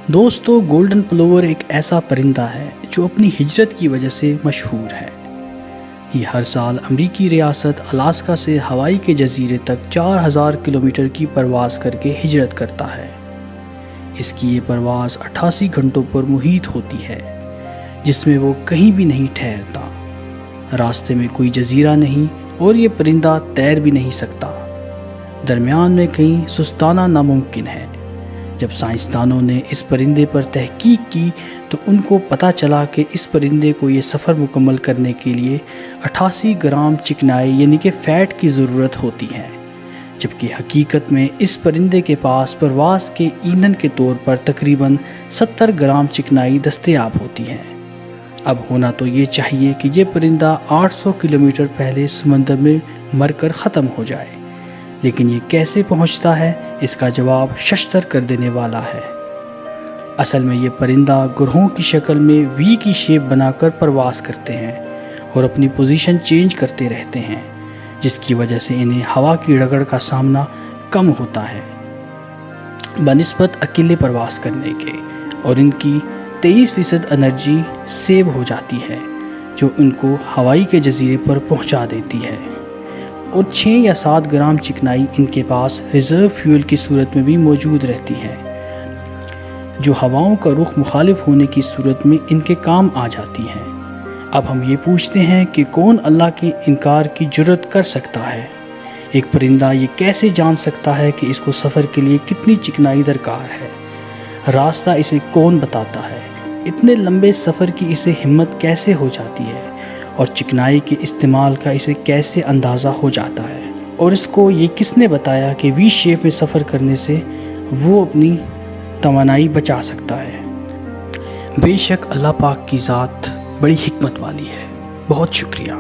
دوستو، گولڈن پلوور ایک ایسا پرندہ ہے جو اپنی ہجرت کی وجہ سے مشہور ہے۔ یہ ہر سال امریکی ریاست الاسکا سے ہوائی کے جزیرے تک 4000 کلومیٹر کی پرواز کر کے ہجرت کرتا ہے۔ اس کی یہ پرواز 88 گھنٹوں پر محیط ہوتی ہے، جس میں وہ کہیں بھی نہیں ٹھہرتا۔ راستے میں کوئی جزیرہ نہیں اور یہ پرندہ تیر بھی نہیں سکتا۔ درمیان میں کہیں سستانا ناممکن ہے۔ جب سائنسدانوں نے اس پرندے پر تحقیق کی تو ان کو پتہ چلا کہ اس پرندے کو یہ سفر مکمل کرنے کے لیے 88 گرام چکنائی یعنی کہ فیٹ کی ضرورت ہوتی ہے، جبکہ حقیقت میں اس پرندے کے پاس پرواز کے ایندھن کے طور پر تقریباً 70 گرام چکنائی دستیاب ہوتی ہے۔ اب ہونا تو یہ چاہیے کہ یہ پرندہ 800 کلومیٹر پہلے سمندر میں مر کر ختم ہو جائے، لیکن یہ کیسے پہنچتا ہے، اس کا جواب ششدر کر دینے والا ہے۔ اصل میں یہ پرندہ گروہوں کی شکل میں وی کی شیپ بنا کر پرواز کرتے ہیں اور اپنی پوزیشن چینج کرتے رہتے ہیں، جس کی وجہ سے انہیں ہوا کی رگڑ کا سامنا کم ہوتا ہے بنسبت اکیلے پرواز کرنے کے، اور ان کی 23% انرجی سیو ہو جاتی ہے جو ان کو ہوائی کے جزیرے پر پہنچا دیتی ہے، اور 6 یا 7 گرام چکنائی ان کے پاس ریزرو فیول کی صورت میں بھی موجود رہتی ہے، جو ہواؤں کا رخ مخالف ہونے کی صورت میں ان کے کام آ جاتی ہے۔ اب ہم یہ پوچھتے ہیں کہ کون اللہ کے انکار کی جرت کر سکتا ہے؟ ایک پرندہ یہ کیسے جان سکتا ہے کہ اس کو سفر کے لیے کتنی چکنائی درکار ہے؟ راستہ اسے کون بتاتا ہے؟ اتنے لمبے سفر کی اسے ہمت کیسے ہو جاتی ہے؟ اور چکنائی کے استعمال کا اسے کیسے اندازہ ہو جاتا ہے؟ اور اس کو یہ کس نے بتایا کہ وی شیپ میں سفر کرنے سے وہ اپنی توانائی بچا سکتا ہے؟ بے شک اللہ پاک کی ذات بڑی حکمت والی ہے۔ بہت شکریہ۔